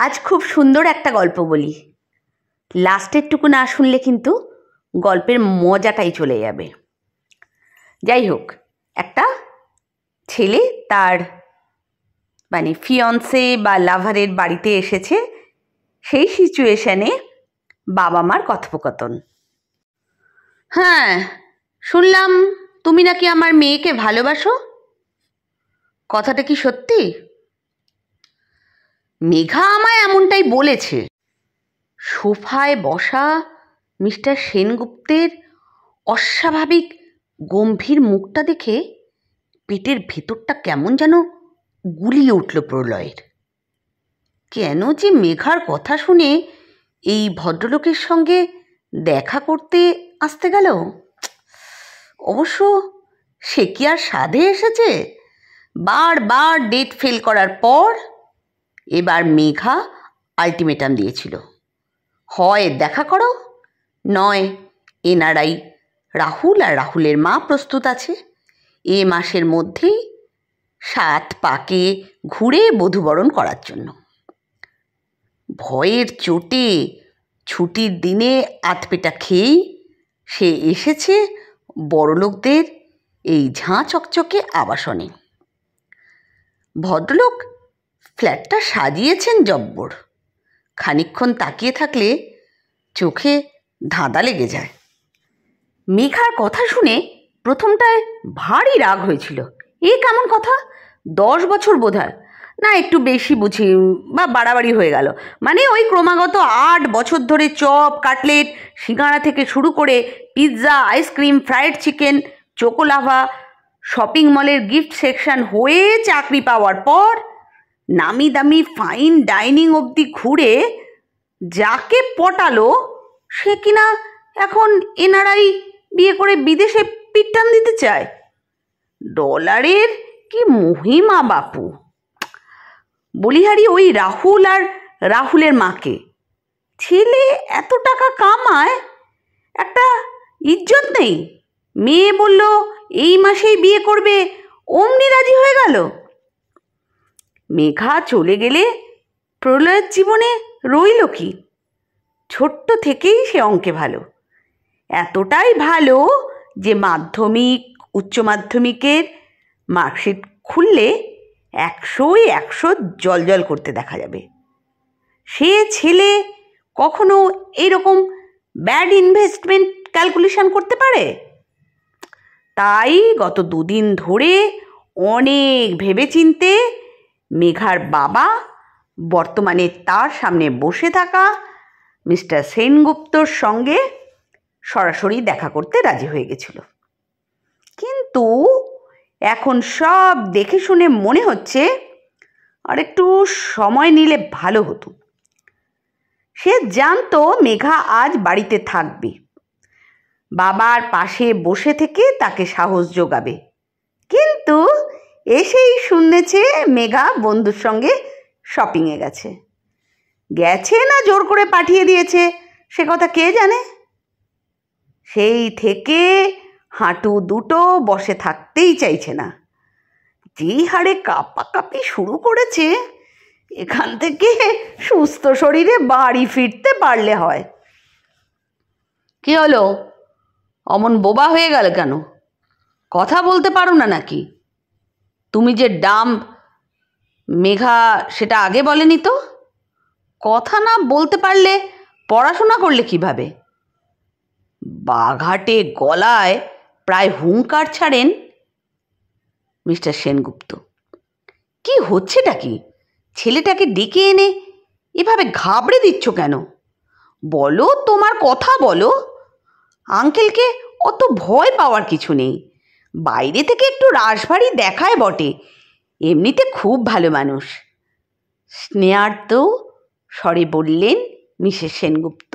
আজ খুব সুন্দর একটা গল্প বলি। লাস্টেরটুকু না শুনলে কিন্তু গল্পের মজাটাই চলে যাবে। যাই হোক, একটা ছেলে তার ফিয়ন্সে বা লাভারের বাড়িতে এসেছে। সেই সিচুয়েশানে বাবা মার কথোপকথন। হ্যাঁ, শুনলাম তুমি নাকি আমার মেয়েকে ভালোবাসো। কথাটা কি সত্যি? মেঘা আমায় এমনটাই বলেছে। সোফায় বসা মিস্টার সেনগুপ্তের অস্বাভাবিক গম্ভীর মুখটা দেখে পেটের ভেতরটা কেমন যেন গুলিয়ে উঠল প্রলয়ের। কেন যে মেঘার কথা শুনে এই ভদ্রলোকের সঙ্গে দেখা করতে আসতে গেল? অবশ্য সে কি আর সাধে এসেছে? বারবার ডেট ফেল করার পর এবার মেঘা আলটিমেটাম দিয়েছিল, হয় দেখা করো, নয় এনআরআই রাহুল আর রাহুলের মা প্রস্তুত আছে এ মাসের মধ্যেই 7 পাকে ঘুরে বধূবরণ করার জন্য। ভয়ের চোটে ছুটির দিনে আধপেটা খেয়েই সে এসেছে বড়লোকদের এই ঝাঁ চকচকে আবাসনে। ভদ্রলোক ফ্ল্যাটটা সাজিয়েছেন জব্বর। খানিকক্ষণ তাকিয়ে থাকলে চোখে ধাঁধা লেগে যায়। মেঘার কথা শুনে প্রথমটায় ভারী রাগ হয়েছিল। এ কেমন কথা? 10 বছর বোধহয়, না একটু বেশি বুঝি বা বাড়াবাড়ি হয়ে গেল। ওই ক্রমাগত 8 বছর ধরে চপ, কাটলেট, সিঙ্গাড়া থেকে শুরু করে pizza, ice cream, fried chicken, choco lava, shopping মলের গিফট সেকশন হয়ে চাকরি পাওয়ার পর নামি দামি ফাইন ডাইনিং অবধি ঘুরে যাকে পটালো সে কিনা এখন এনআরআই বিয়ে করে বিদেশে পিটান দিতে চায়। ডলারের কি মহিমা বাপু! বলিহারি ওই রাহুল আর রাহুলের মাকে, ছেলে এত টাকা কামায়, একটা ইজ্জত নেই। মেয়ে বলল এই মাসেই বিয়ে করবে, অমনি রাজি হয়ে গেল। মেঘা চলে গেলে প্রলয়ের জীবনে রইল কি? ছোট্ট থেকেই সে অঙ্কে ভালো, এতটাই ভালো যে মাধ্যমিক, উচ্চ মাধ্যমিকের মার্কশিট খুললে 100-ই 100 জলজল করতে দেখা যাবে। সে ছেলে কখনো এইরকম ব্যাড ইনভেস্টমেন্ট ক্যালকুলেশন করতে পারে? তাই গত 2 দিন ধরে অনেক ভেবেচিন্তে মেঘার বাবা বর্তমানে তার সামনে বসে থাকা মিস্টার সেনগুপ্তর সঙ্গে সরাসরি দেখা করতে রাজি হয়ে গেছিল। কিন্তু এখন সব দেখে শুনে মনে হচ্ছে আর একটু সময় নিলে ভালো হতো। সে জানতো মেঘা আজ বাড়িতে থাকবে, বাবার পাশে বসে থেকে তাকে সাহস যোগাবে। কিন্তু এসেই শুনেছে মেঘা বন্ধুর সঙ্গে শপিংয়ে গেছে। গেছে না জোর করে পাঠিয়ে দিয়েছে সে কথা কে জানে। সেই থেকে হাঁটু দুটো বসে থাকতেই চাইছে না। যেই হারে কাঁপাকাঁপি শুরু করেছে, এখান থেকে সুস্থ শরীরে বাড়ি ফিরতে পারলে হয়। কি হলো, অমন বোবা হয়ে গেল কেন? কথা বলতে পারো না নাকি? তুমি যে ডাম্ব, মেঘা সেটা আগে বলেনি তো? কথা না বলতে পারলে পড়াশোনা করলে কিভাবে? বাঘাটে গলায় প্রায় হুঙ্কার ছাড়েন মিস্টার সেনগুপ্ত। কি হচ্ছেটা কি? ছেলেটাকে ডেকে এনে এভাবে ঘাবড়ে দিচ্ছ কেন? বলো, তোমার কথা বলো। আঙ্কেলকে অত ভয় পাওয়ার কিছু নেই। বাইরে থেকে একটু রাশভারী দেখায় বটে, এমনিতে খুব ভালো মানুষ। স্নেহার্ত স্বরে বললেন মিসেস সেনগুপ্ত।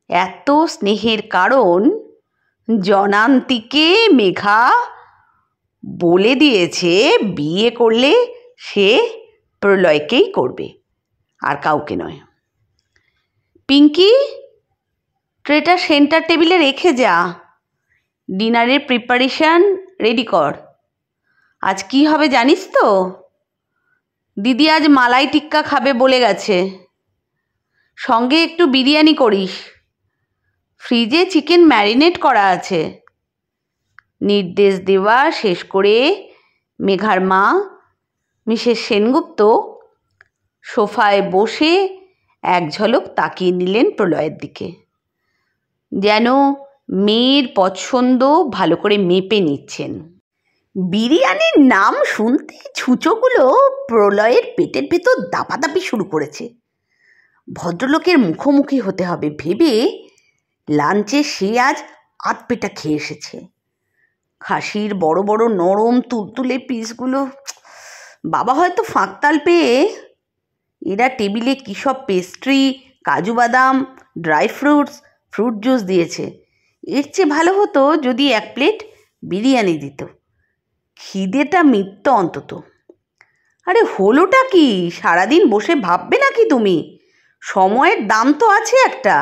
এত স্নেহের কারণ জনান্তিকে মেঘা বলে দিয়েছে বিয়ে করলে সে প্রলয়কেই করবে, আর কাউকে নয়। পিঙ্কি, ট্রেটা সেন্টার টেবিলে রেখে যা, ডিনারের প্রিপারেশন রেডি কর। আজ কি হবে জানিস তো? দিদি আজ মালাই টিক্কা খাবে বলে গেছে, সঙ্গে একটু বিরিয়ানি করিস, ফ্রিজে চিকেন ম্যারিনেট করা আছে। নির্দেশ দেওয়া শেষ করে মেঘার মা মিসেস সেনগুপ্ত সোফায় বসে এক ঝলক তাকিয়ে নিলেন প্রলয়ের দিকে, যেন মেয়ের পছন্দ ভালো করে মেপে নিচ্ছেন। বিরিয়ানির নাম শুনতে ছুঁচোগুলো প্রলয়ের পেটের ভেতর দাপাদাপি শুরু করেছে। ভদ্রলোকের মুখোমুখি হতে হবে ভেবে লাঞ্চে সে আজ আধপেটা খেয়ে এসেছে। খাসির বড় বড় নরম তুলতুলে পিসগুলো, বাবা হয়তো ফাঁকতাল পেয়ে এরা টেবিলে কী সব পেস্ট্রি, কাজু বাদাম, ড্রাই ফ্রুটস, ফ্রুট জুস দিয়েছে। এর চেয়ে ভালো হতো যদি এক প্লেট বিরিয়ানি দিত, খিদেটা মিটত অন্তত। আরে হলোটা কি, সারাদিন বসে ভাববে নাকি তুমি? সময়ের দাম তো আছে একটা।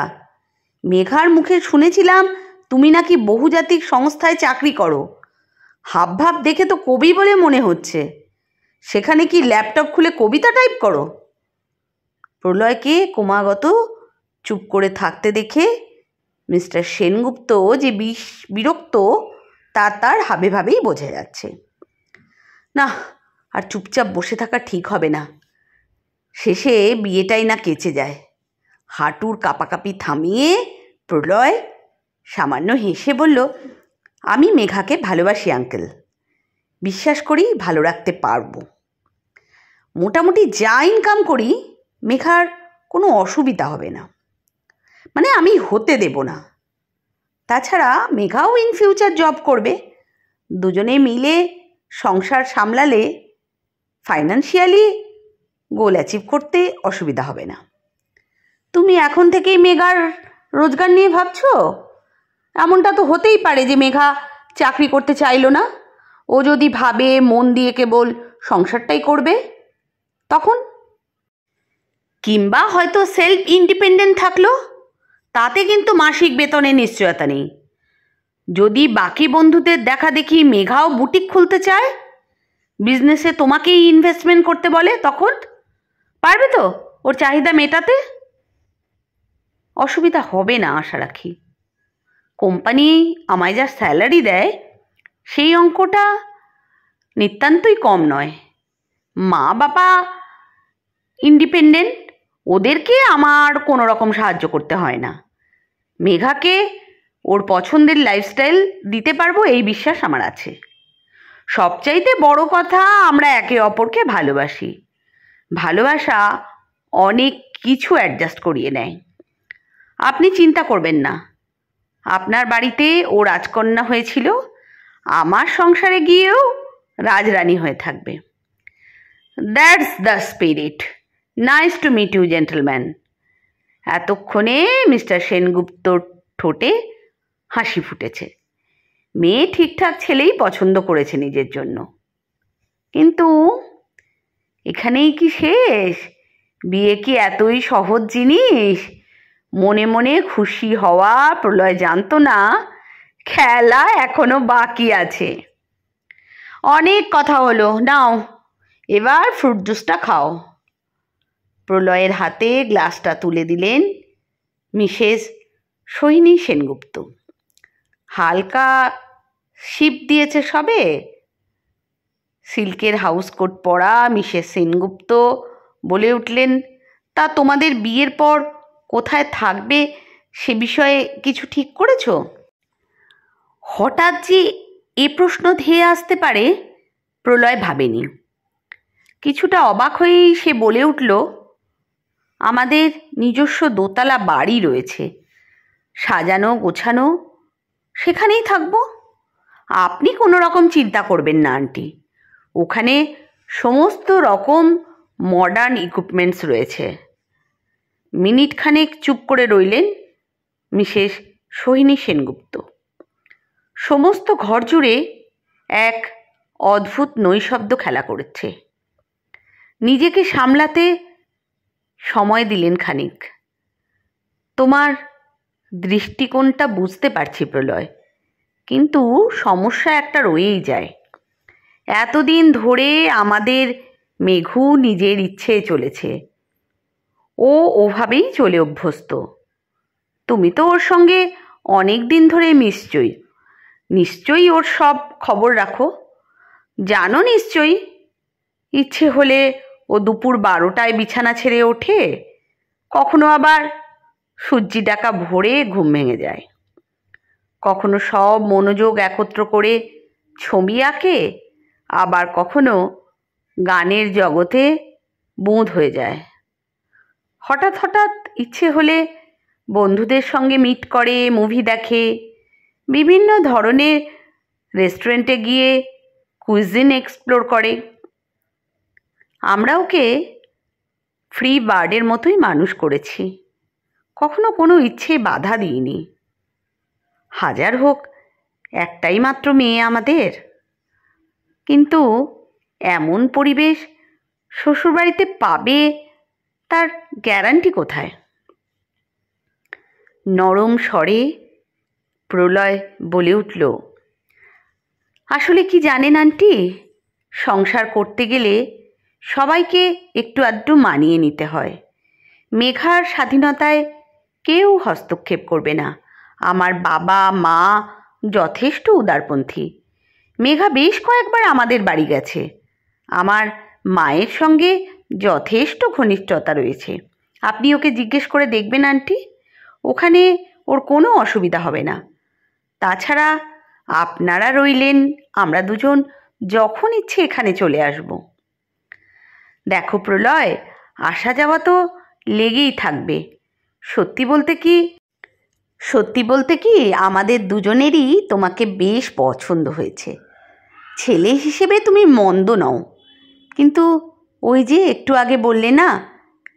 মেঘার মুখে শুনেছিলাম তুমি নাকি বহুজাতিক সংস্থায় চাকরি করো, হাবভাব দেখে তো কবি বলে মনে হচ্ছে। সেখানে কি ল্যাপটপ খুলে কবিতা টাইপ করো? প্রলয়কে ক্রমাগত চুপ করে থাকতে দেখে মিস্টার সেনগুপ্ত যে বিরক্ত তা তার হাবে ভাবেই বোঝা যাচ্ছে। না, আর চুপচাপ বসে থাকা ঠিক হবে না, শেষে বিয়েটাই না কেচে যায়। হাঁটুর কাঁপাকাঁপি থামিয়ে প্রলয় সামান্য হেসে বলল, আমি মেঘাকে ভালোবাসি আঙ্কেল, বিশ্বাস করি ভালো রাখতে পারবো। মোটামুটি যা ইনকাম করি মেঘার কোনো অসুবিধা হবে না, মানে আমি হতে দেব না। তাছাড়া মেঘাও ইন ফিউচার জব করবে, দুজনে মিলে সংসার সামলালে ফাইন্যান্সিয়ালি গোল অ্যাচিভ করতে অসুবিধা হবে না। তুমি এখন থেকেই মেঘার রোজগার নিয়ে ভাবছো? এমনটা তো হতেই পারে যে মেঘা চাকরি করতে চাইলো না, ও যদি ভাবে মন দিয়ে কেবল সংসারটাই করবে তখন। কিংবা হয়তো সেলফ ইন্ডিপেন্ডেন্ট থাকলো, তাতে কিন্তু মাসিক বেতনের নিশ্চয়তা নেই। যদি বাকি বন্ধুদের দেখা দেখি মেঘাও বুটিক খুলতে চায়, বিজনেসে তোমাকেই ইনভেস্টমেন্ট করতে বলে, তখন পারবে তো ওর চাহিদা মেটাতে? অসুবিধা হবে না আশা রাখি। কোম্পানি আমায় যা স্যালারি দেয় সেই অঙ্কটা নিতান্তই কম নয়। মা বাবা ইন্ডিপেন্ডেন্ট, ওদেরকে আমার কোনো রকম সাহায্য করতে হয় না। মেঘাকে ওর পছন্দের লাইফস্টাইল দিতে পারবো এই বিশ্বাস আমার আছে। সবচাইতে বড় কথা, আমরা একে অপরকে ভালোবাসি। ভালোবাসা অনেক কিছু অ্যাডজাস্ট করিয়ে নেয়। আপনি চিন্তা করবেন না, আপনার বাড়িতে ও রাজকন্যা হয়েছিল, আমার সংসারে গিয়েও রাজরানী হয়ে থাকবে। That's the spirit. Nice to meet you gentleman. এতক্ষণে মিস্টার সেনগুপ্তর ঠোঁটে হাসি ফুটেছে। মেয়ে ঠিকঠাক ছেলেই পছন্দ করেছে নিজের জন্য। কিন্তু এখানেই কি শেষ? বিয়ে কি এতই সহজ জিনিস? মনে মনে খুশি হওয়া প্রলয় জানতো না খেলা এখনো বাকি আছে। অনেক কথা হলো, নাও এবার ফ্রুট জুসটা খাও। প্রলয়ের হাতে গ্লাসটা তুলে দিলেন মিসেস সোহিনী সেনগুপ্ত। হালকা শিপ দিয়েছে সবে। সিল্কের হাউসকোট পরা মিসেস সেনগুপ্ত বলে উঠলেন, তা তোমাদের বিয়ের পর কোথায় থাকবে সে বিষয়ে কিছু ঠিক করেছ? হঠাৎ যে এ প্রশ্ন ধেয়ে আসতে পারে প্রলয় ভাবেনি। কিছুটা অবাক হয়েই সে বলে উঠল, আমাদের নিজস্ব দোতলা বাড়ি রয়েছে, সাজানো গোছানো, সেখানেই থাকবো। আপনি কোনো রকম চিন্তা করবেন না আন্টি, ওখানে সমস্ত রকম মডার্ন ইকুইপমেন্টস রয়েছে। মিনিট খানেক চুপ করে রইলেন মিসেস সোহিনী সেনগুপ্ত। সমস্ত ঘর জুড়ে এক অদ্ভুত নৈশব্দ খেলা করছে। নিজেকে সামলাতে সময় দিলেন খানিক। তোমার দৃষ্টিকোণটা বুঝতে পারছি প্রলয়, কিন্তু সমস্যা একটা রয়েই যায়। এতদিন ধরে আমাদের মেঘু নিজের ইচ্ছে চলেছে, ও ওভাবেই চলে অভ্যস্ত। তুমি তো ওর সঙ্গে অনেক দিন ধরে নিশ্চয়ই ওর সব খবর রাখো, জানো নিশ্চয়ই ইচ্ছে হলে ও দুপুর 12টায় বিছানা ছেড়ে ওঠে, কখনো আবার সূর্যি ডাকা ভোরে ঘুম ভেঙে যায়, কখনো সব মনোযোগ একত্র করে ছবি আঁকে, আবার কখনো গানের জগতে বুঁদ হয়ে যায়। হঠাৎ হঠাৎ ইচ্ছে হলে বন্ধুদের সঙ্গে মিট করে, মুভি দেখে, বিভিন্ন ধরনের রেস্টুরেন্টে গিয়ে কুইজিন এক্সপ্লোর করে। আমরা ওকে ফ্রি বার্ডের মতোই মানুষ করেছি, কখনো কোনো ইচ্ছে বাধা দিইনি। হাজার হোক, একটাই মাত্র মেয়ে আমাদের। কিন্তু এমন পরিবেশ শ্বশুরবাড়িতে পাবে তার গ্যারান্টি কোথায়? নরম স্বরে প্রলয় বলে উঠল, আসলে কি জানেন আন্টি, সংসার করতে গেলে সবাইকে একটু আধটু মানিয়ে নিতে হয়। মেঘার স্বাধীনতায় কেউ হস্তক্ষেপ করবে না। আমার বাবা মা যথেষ্ট উদারপন্থী। মেঘা বেশ কয়েকবার আমাদের বাড়ি গেছে। আমার মায়ের সঙ্গে যথেষ্ট ঘনিষ্ঠতা রয়েছে। আপনি ওকে জিজ্ঞেস করে দেখবেন আন্টি, ওখানে ওর কোনো অসুবিধা হবে না। তাছাড়া আপনারা রইলেন, আমরা দুজন যখন ইচ্ছে এখানে চলে আসব। দেখো প্রলয়, আসা যাওয়া তো লেগেই থাকবে। সত্যি বলতে কি আমাদের দুজনেরই তোমাকে বেশ পছন্দ হয়েছে। ছেলে হিসেবে তুমি মন্দ নও, কিন্তু ওই যে একটু আগে বললে না,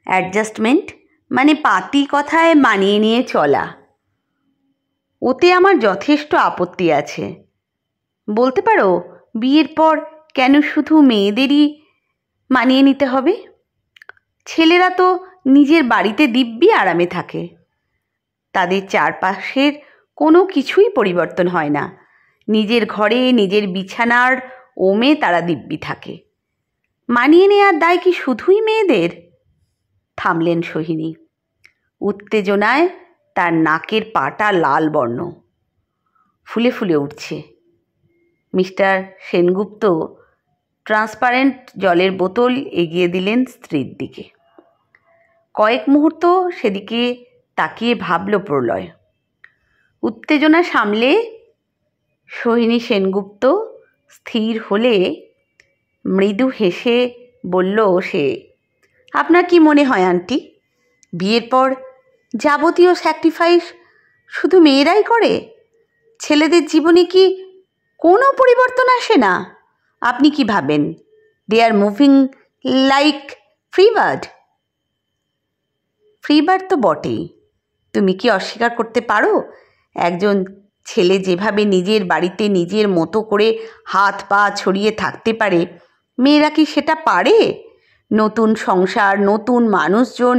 অ্যাডজাস্টমেন্ট মানে পাতি কথায় মানিয়ে নিয়ে চলা, ওতে আমার যথেষ্ট আপত্তি আছে। বলতে পারো বিয়ের পর কেন শুধু মেয়েদেরই মানিয়ে নিতে হবে? ছেলেরা তো নিজের বাড়িতে দিব্যি আরামে থাকে, তাদের চারপাশের কোনো কিছুই পরিবর্তন হয় না। নিজের ঘরে নিজের বিছানার ওমে তারা দিব্যি থাকে। মানিয়ে নেওয়ার দায় কি শুধুই মেয়েদের? থামলেন সোহিনী। উত্তেজনায় তার নাকের পাটা লাল বর্ণ, ফুলে ফুলে উঠছে। মিস্টার সেনগুপ্ত ট্রান্সপারেন্ট জলের বোতল এগিয়ে দিলেন স্ত্রীর দিকে। কয়েক মুহূর্ত সেদিকে তাকিয়ে ভাবল প্রলয়। উত্তেজনা সামলে সোহিনী সেনগুপ্ত স্থির হলে মৃদু হেসে বলল সে, আপনার কি মনে হয় আন্টি, বিয়ের পর যাবতীয় স্যাক্রিফাইস শুধু মেয়েরাই করে? ছেলেদের জীবনে কি কোনো পরিবর্তন আসে না? আপনি কি ভাবেন দে আর মুভিং লাইক ফ্রিবার্ড? ফ্রিবার্ড তো বটেই। তুমি কি অস্বীকার করতে পারো একজন ছেলে যেভাবে নিজের বাড়িতে নিজের মতো করে হাত পা ছড়িয়ে থাকতে পারে, মেয়েরা কি সেটা পারে? নতুন সংসার, নতুন মানুষজন,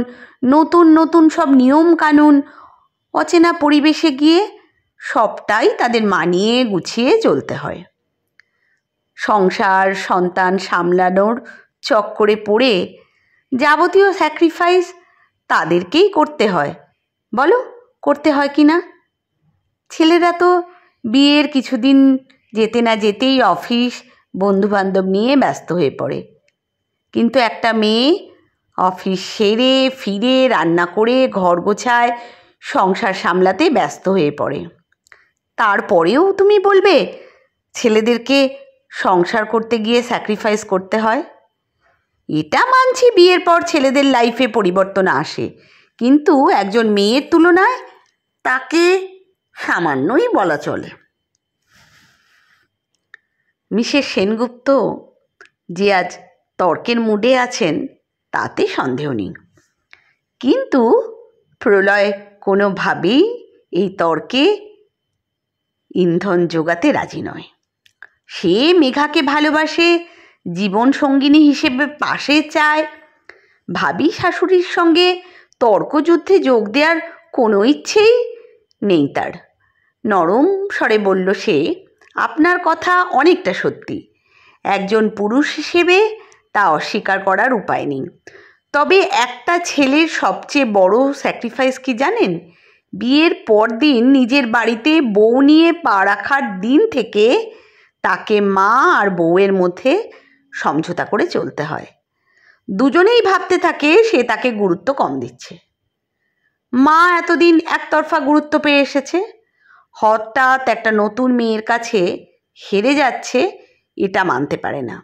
নতুন নতুন সব নিয়ম কানুন, অচেনা পরিবেশে গিয়ে সবটাই তাদের মানিয়ে গুছিয়ে চলতে হয়। সংসার সন্তান সামলানোর চক্করে পড়ে যাবতীয় স্যাক্রিফাইস তাদেরকেই করতে হয়। বলো, করতে হয় কি না? ছেলেরা তো বিয়ের কিছুদিন যেতে না যেতেই অফিস বন্ধুবান্ধব নিয়ে ব্যস্ত হয়ে পড়ে, কিন্তু একটা মেয়ে অফিস সেরে ফিরে রান্না করে ঘর গোছায়, সংসার সামলাতে ব্যস্ত হয়ে পড়ে। তারপরেও তুমি বলবে ছেলেদেরকে সংসার করতে গিয়ে স্যাক্রিফাইস করতে হয়? এটা মানছি বিয়ের পর ছেলেদের লাইফে পরিবর্তন আসে, কিন্তু একজন মেয়ের তুলনায় তাকে সামান্যই বলা চলে। মিসেস সেনগুপ্ত যে আজ তর্কের মুডে আছেন তাতে সন্দেহ নেই, কিন্তু প্রলয় কোনোভাবেই এই তর্কে ইন্ধন যোগাতে রাজি নয়। সে মেঘাকে ভালোবাসে, জীবন সঙ্গিনী হিসেবে পাশে চায়। ভাবি শাশুড়ির সঙ্গে তর্কযুদ্ধে যোগ দেওয়ার কোনো ইচ্ছেই নেই তার। নরম স্বরে বলল সে, আপনার কথা অনেকটা সত্যি। একজন পুরুষ হিসেবে তা অস্বীকার করার উপায় নেই। তবে একটা ছেলের সবচেয়ে বড় স্যাক্রিফাইস কি জানেন? বিয়ের পর দিন নিজের বাড়িতে বউ নিয়ে পা রাখার দিন থেকে তাকে মা আর বউয়ের মধ্যে সমঝোতা করে চলতে হয়। দুজনেই ভাবতে থাকে সে তাকে গুরুত্ব কম দিচ্ছে। মা এতদিন একতরফা গুরুত্ব পেয়ে এসেছে, হঠাৎ একটা নতুন মেয়ের কাছে হেরে যাচ্ছে এটা মানতে পারে না।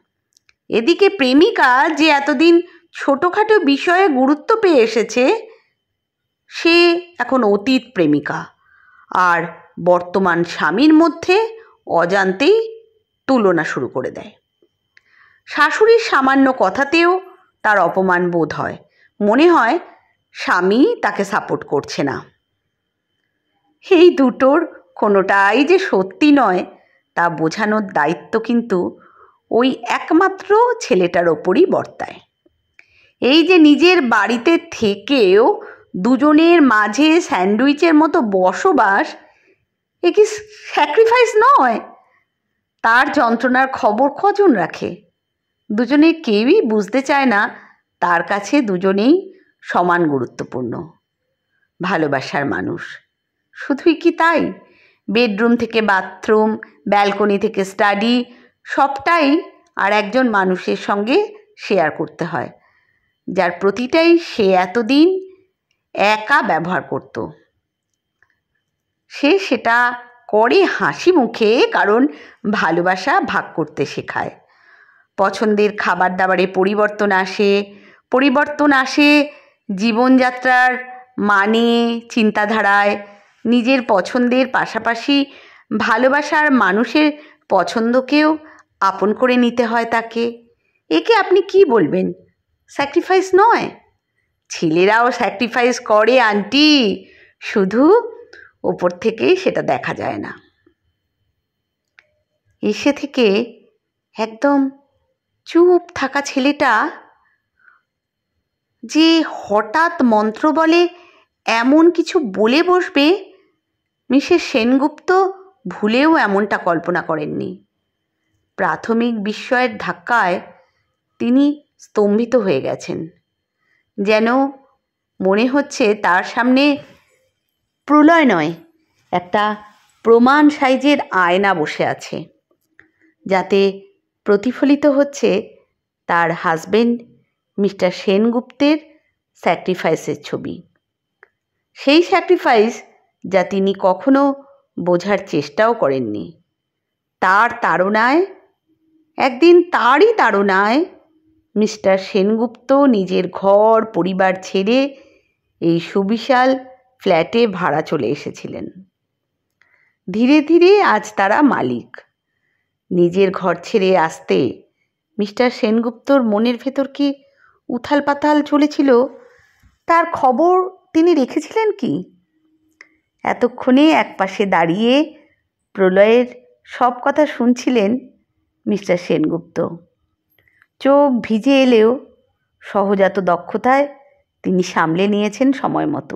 এদিকে প্রেমিকা যে এতদিন ছোটোখাটো বিষয়ে গুরুত্ব পেয়ে এসেছে, সে এখন অতীত প্রেমিকা আর বর্তমান স্বামীর মধ্যে অজান্তেই তুলনা শুরু করে দেয়। শাশুড়ির সামান্য কথাতেও তার অপমান বোধ হয়, মনে হয় স্বামী তাকে সাপোর্ট করছে না। এই দুটোর কোনোটাই যে সত্যি নয় তা বোঝানোর দায়িত্ব কিন্তু ওই একমাত্র ছেলেটার ওপরই বর্তায়। এই যে নিজের বাড়িতে থেকেও দুজনের মাঝে স্যান্ডউইচের মতো বসবাস, এ কি স্যাক্রিফাইস নয়? তার যন্ত্রণার খবর কজন রাখে? দুজনে কেউই বুঝতে চায় না তার কাছে দুজনেই সমান গুরুত্বপূর্ণ, ভালোবাসার মানুষ। শুধুই কি তাই? বেডরুম থেকে বাথরুম, ব্যালকনি থেকে স্টাডি, সবটাই আর একজন মানুষের সঙ্গে শেয়ার করতে হয়, যার প্রতিটাই সে এতদিন একা ব্যবহার করত। সে সেটা করে হাসি মুখে, কারণ ভালোবাসা ভাগ করতে শেখায়। পছন্দের খাবার দাবারে পরিবর্তন আসে জীবনযাত্রার মানে, চিন্তাধারায়। নিজের পছন্দের পাশাপাশি ভালোবাসার মানুষের পছন্দকেও আপন করে নিতে হয় তাকে। একে আপনি কি বলবেন? স্যাক্রিফাইস নয়? ছেলেরাও স্যাক্রিফাইস করে আন্টি, শুধু ওপর থেকেই সেটা দেখা যায় না। এসে থেকে একদম চুপ থাকা ছেলেটা যে হঠাৎ মন্ত্র বলে এমন কিছু বলে বসবে, মিসেস সেনগুপ্ত ভুলেও এমনটা কল্পনা করেননি। প্রাথমিক বিস্ময়ের ধাক্কায় তিনি স্তম্ভিত হয়ে গেছেন। যেন মনে হচ্ছে তার সামনে প্রলয় নয়, একটা প্রমাণ সাইজের আয়না বসে আছে, যাতে প্রতিফলিত হচ্ছে তার হাজবেন্ড মিস্টার সেনগুপ্তের স্যাক্রিফাইসের ছবি। সেই স্যাক্রিফাইস যা তিনি কখনো বোঝার চেষ্টাও করেননি। তারই তাড়নায় মিস্টার সেনগুপ্ত নিজের ঘর পরিবার ছেড়ে এই সুবিশাল ফ্ল্যাটে ভাড়া চলে এসেছিলেন। ধীরে ধীরে আজ তারা মালিক। নিজের ঘর ছেড়ে আসতে মিস্টার সেনগুপ্তর মনের ভেতর কি উথাল পাতাল চলেছিল, তার খবর তিনি রেখেছিলেন কি? এতক্ষণে একপাশে দাঁড়িয়ে প্রলয়ের সব কথা শুনছিলেন মিস্টার সেনগুপ্ত। চোখ ভিজে এলেও সহজাত দক্ষতায় তিনি সামলে নিয়েছেন সময় মতো।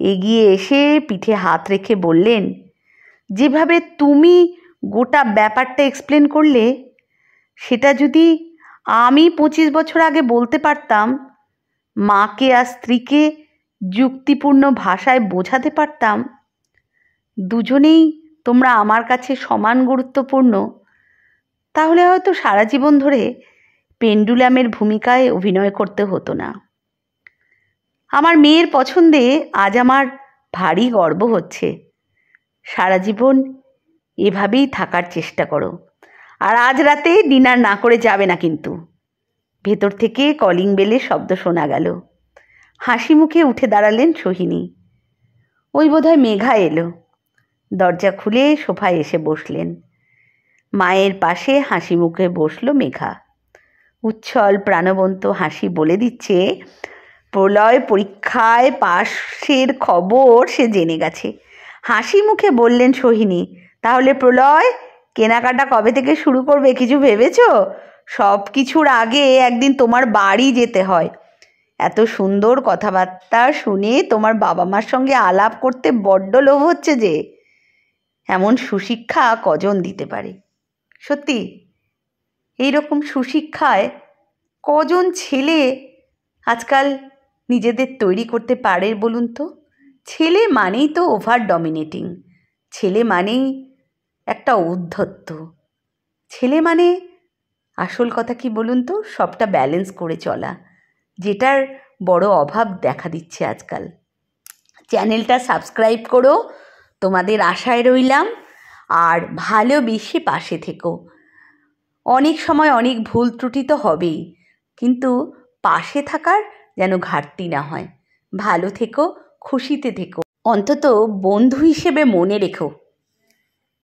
এগিয়ে এসে পিঠে হাত রেখে বললেন, যেভাবে তুমি গোটা ব্যাপারটা এক্সপ্লেন করলে, সেটা যদি আমি 25 বছর আগে বলতে পারতাম, মাকে আর স্ত্রীকে যুক্তিপূর্ণ ভাষায় বোঝাতে পারতাম, দুজনেই তোমরা আমার কাছে সমান গুরুত্বপূর্ণ, তাহলে হয়তো সারা জীবন ধরে পেন্ডুলামের ভূমিকায় অভিনয় করতে হতো না। আমার মেয়ের পছন্দে আজ আমার ভারী গর্ব হচ্ছে। সারা জীবন এভাবেই থাকার চেষ্টা করো, আর আজ রাতে ডিনার না করে যাবে না কিন্তু। ভেতর থেকে কলিং বেলের শব্দ শোনা গেল। হাসি মুখে উঠে দাঁড়ালেন সোহিনী। ওই বোধহয় মেঘা এলো। দরজা খুলে সোফায় এসে বসলেন। মায়ের পাশে হাসি মুখে বসল মেঘা। উচ্ছল প্রাণবন্ত হাসি বলে দিচ্ছে প্রলয় পরীক্ষায় পাশের খবর সে জেনে গেছে। হাসি মুখে বললেন সোহিনী, তাহলে প্রলয় কেনাকাটা কবে থেকে শুরু করবে কিছু ভেবেছো? সব কিছুর আগে একদিন তোমার বাড়ি যেতে হয়। এত সুন্দর কথাবার্তা শুনে তোমার বাবা মার সঙ্গে আলাপ করতে বড্ড লোভ হচ্ছে যে। এমন সুশিক্ষা কজন দিতে পারে? সত্যি এইরকম সুশিক্ষায় কজন ছেলে আজকাল নিজেদের তৈরি করতে পারে বলুন তো? ছেলে মানেই তো ওভার ডমিনেটিং, ছেলে মানেই একটা ঔদ্ধত্য, ছেলে মানে আসল কথা কি বলুন তো, সবটা ব্যালেন্স করে চলা, যেটার বড় অভাব দেখা দিচ্ছে আজকাল। চ্যানেলটা সাবস্ক্রাইব করো, তোমাদের আশায় রইলাম, আর ভালোবেসে পাশে থেকো। অনেক সময় অনেক ভুল ত্রুটি তো হবেই, কিন্তু পাশে থাকার যেন ঘাটতি না হয়। ভালো থেকো, খুশিতে থেকো, অন্তত বন্ধু হিসেবে মনে রেখো